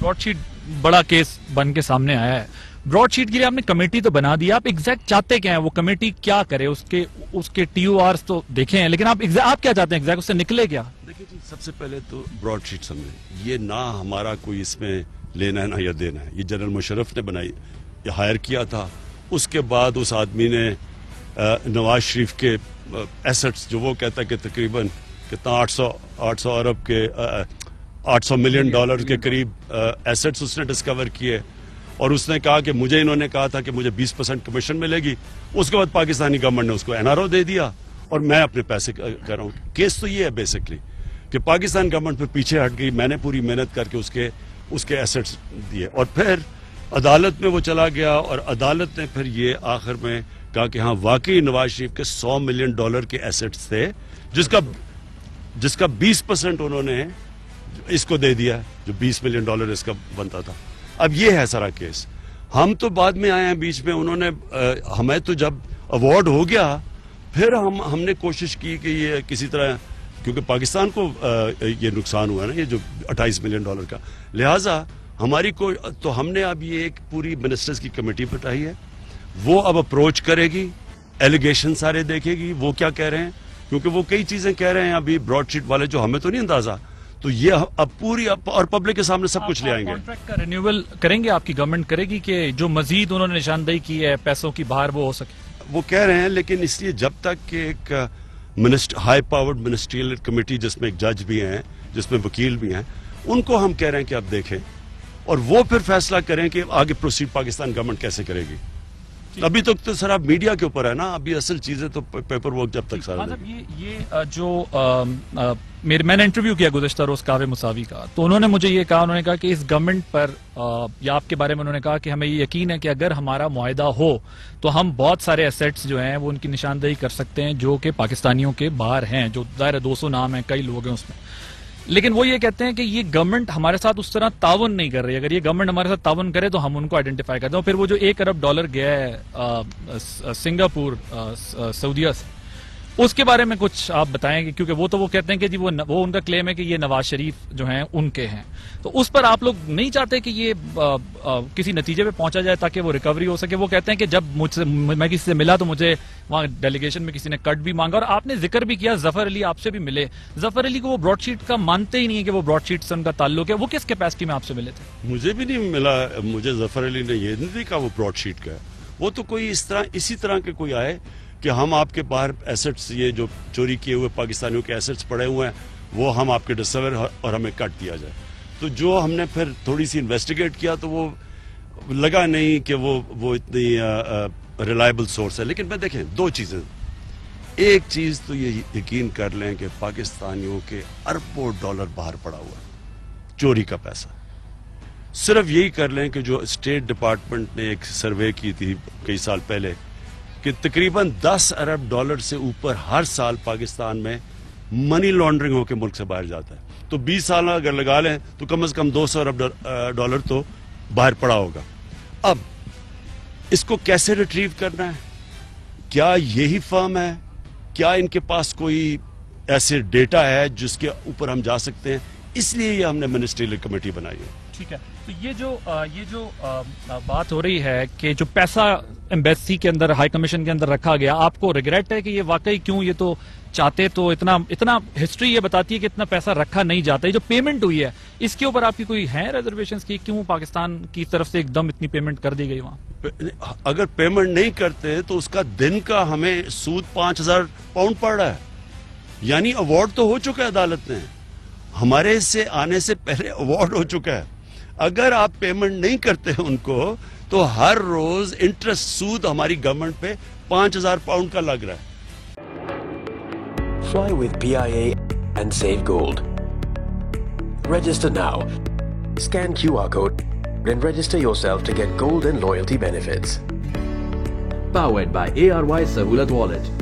Broad sheet بڑا case بن کے سامنے آیا ہے. براڈ شیٹ کے لیے آپ نے کمیٹی تو بنا دی, آپ ایگزیکٹ چاہتے کیا ہیں, وہ کمیٹی کیا کرے, اس کے ٹی او آرز تو دیکھے ہیں, لیکن آپ کیا چاہتے ہیں ایگزیکٹ, اس سے نکلے کیا؟ دیکھیں جی, سب سے پہلے تو براڈ شیٹ سمجھیں, یہ نہ ہمارا کوئی اس میں لینا ہے نہ یا دینا ہے. یہ جنرل مشرف نے بنائی, یہ ہائر کیا تھا. اس کے بعد اس آدمی نے نواز شریف کے ایسٹس جو وہ کہتا ہے کہ تقریباً کتنا 800 ارب کے 800 ملین ڈالر کے قریب ایسٹس اس نے ڈسکور کیے, اور اس نے کہا کہ مجھے انہوں نے کہا تھا کہ مجھے 20% کمیشن ملے گی. اس کے بعد پاکستانی گورنمنٹ نے اس کو این آر او دے دیا اور میں اپنے پیسے کر رہا ہوں. کیس تو یہ ہے بیسکلی کہ پاکستان گورنمنٹ پھر پیچھے ہٹ گئی, میں نے پوری محنت کر کے اس کے ایسٹس دیے, اور پھر عدالت میں وہ چلا گیا, اور عدالت نے پھر یہ آخر میں کہا کہ ہاں واقعی نواز شریف کے 100 ملین ڈالر کے ایسٹس تھے, جس کا 20% انہوں نے اس کو دے دیا, جو 20 ملین ڈالر اس کا بنتا تھا. اب یہ ہے سارا کیس. ہم تو بعد میں آئے ہیں بیچ میں, انہوں نے ہمیں تو جب ایوارڈ ہو گیا پھر ہم نے کوشش کی کہ یہ کسی طرح, کیونکہ پاکستان کو یہ نقصان ہوا نا, یہ جو 28 ملین ڈالر کا, لہٰذا ہماری تو ہم نے اب یہ ایک پوری منسٹرز کی کمیٹی بٹائی ہے. وہ اب اپروچ کرے گی, ایلیگیشن سارے دیکھے گی وہ کیا کہہ رہے ہیں, کیونکہ وہ کئی چیزیں کہہ رہے ہیں ابھی براڈ شیٹ والے جو ہمیں تو نہیں اندازہ, تو یہ اب پوری اور پبلک کے سامنے سب کچھ لے آئیں گے. کانٹریکٹ کا رینیول کریں گے, آپ کی گورنمنٹ کرے گی کہ جو مزید انہوں نے نشاندہی کی ہے پیسوں کی باہر وہ ہو سکے؟ وہ کہہ رہے ہیں, لیکن اس لیے جب تک کہ ایک ہائی پاورڈ منسٹریل کمیٹی جس میں ایک جج بھی ہیں, جس میں وکیل بھی ہیں, ان کو ہم کہہ رہے ہیں کہ آپ دیکھیں اور وہ پھر فیصلہ کریں کہ آگے پروسیڈ پاکستان گورنمنٹ کیسے کرے گی. ابھی تک تو سر اب میڈیا کے اوپر ہے نا, ابھی اصل چیزیں تو پیپر ورک جب تک سارا یہ جو میں نے انٹرویو کیا گزشتہ روز کاوے مساوی کا, تو انہوں نے مجھے یہ کہا, انہوں نے کہا کہ اس گورنمنٹ پر یا آپ کے بارے میں انہوں نے کہا کہ ہمیں یہ یقین ہے کہ اگر ہمارا معاہدہ ہو تو ہم بہت سارے ایسٹس جو ہیں وہ ان کی نشاندہی کر سکتے ہیں جو کہ پاکستانیوں کے باہر ہیں, جو ظاہر 200 نام ہیں, کئی لوگ ہیں اس میں. لیکن وہ یہ کہتے ہیں کہ یہ گورنمنٹ ہمارے ساتھ اس طرح تعاون نہیں کر رہی, اگر یہ گورنمنٹ ہمارے ساتھ تعاون کرے تو ہم ان کو آئیڈینٹیفائی کرتے ہیں. پھر وہ جو 1 ارب ڈالر گیا ہے سنگاپور سعودیہ سے, اس کے بارے میں کچھ آپ بتائیں گے, کیونکہ وہ تو وہ کہتے ہیں کہ جی وہ ان کا کلیم ہے کہ یہ نواز شریف جو ہیں ان کے ہیں, تو اس پر آپ لوگ نہیں چاہتے کہ یہ کسی نتیجے پہ پہنچا جائے تاکہ وہ ریکوری ہو سکے؟ وہ کہتے ہیں کہ جب میں کسی سے ملا تو مجھے وہاں ڈیلیگیشن میں کسی نے کٹ بھی مانگا, اور آپ نے ذکر بھی کیا ظفر علی آپ سے بھی ملے. ظفر علی کو وہ براڈ شیٹ کا مانتے ہی نہیں ہے کہ وہ براڈ شیٹ سے ان کا تعلق ہے, وہ کس کیپیسٹی میں آپ سے ملے تھے؟ مجھے بھی نہیں ملا, مجھے ظفر علی نے یہ نہیں دیکھا وہ براڈ شیٹ کا ہے. وہ تو کوئی اسی طرح کے کوئی آئے کہ ہم آپ کے باہر ایسٹس, یہ جو چوری کیے ہوئے پاکستانیوں کے ایسٹس پڑے ہوئے ہیں وہ ہم آپ کے ڈسکور اور ہمیں کٹ دیا جائے. تو جو ہم نے پھر تھوڑی سی انویسٹیگیٹ کیا تو وہ لگا نہیں کہ وہ اتنی ریلائبل سورس ہے. لیکن میں دیکھیں دو چیزیں, ایک چیز تو یہ یقین کر لیں کہ پاکستانیوں کے اربوں ڈالر باہر پڑا ہوا ہے چوری کا پیسہ. صرف یہی کر لیں کہ جو اسٹیٹ ڈپارٹمنٹ نے ایک سروے کی تھی کئی سال پہلے کہ تقریباً 10 ارب ڈالر سے اوپر ہر سال پاکستان میں منی لانڈرنگ ہو کے ملک سے باہر جاتا ہے. تو 20 سال اگر لگا لیں تو کم از کم 200 ارب ڈالر تو باہر پڑا ہوگا. اب اس کو کیسے ریٹریو کرنا ہے؟ کیا یہی فرم ہے؟ کیا ان کے پاس کوئی ایسے ڈیٹا ہے جس کے اوپر ہم جا سکتے ہیں؟ اس لیے یہ ہم نے منسٹریل کمیٹی بنائی ہے. ٹھیک ہے, تو یہ جو بات ہو رہی ہے کہ جو پیسہ ایمبیسی کے اندر ہائی کمیشن کے اندر رکھا گیا, آپ کو ریگریٹ ہے کہ یہ واقعی کیوں, یہ تو چاہتے تو اتنا ہسٹری یہ بتاتی ہے کہ اتنا پیسہ رکھا نہیں جاتا. یہ جو پیمنٹ ہوئی ہے اس کے اوپر آپ کی کوئی ہے ریزرویشنز کی, کیوں پاکستان کی طرف سے ایک دم اتنی پیمنٹ کر دی گئی وہاں؟ اگر پیمنٹ نہیں کرتے تو اس کا دن کا ہمیں سود 5,000 پاؤنڈ پڑ رہا ہے. یعنی ایوارڈ تو ہو چکا ہے عدالت نے, ہمارے سے آنے سے پہلے ایوارڈ ہو چکا ہے. اگر آپ پیمنٹ نہیں کرتے ان کو تو ہر روز انٹرسٹ سود ہماری گورنمنٹ پہ 5,000 پاؤنڈ کا لگ رہا ہے. Fly with PIA and save gold. Register now. Scan QR code and register yourself to get gold and loyalty benefits. Powered by ARY Sahulat Wallet.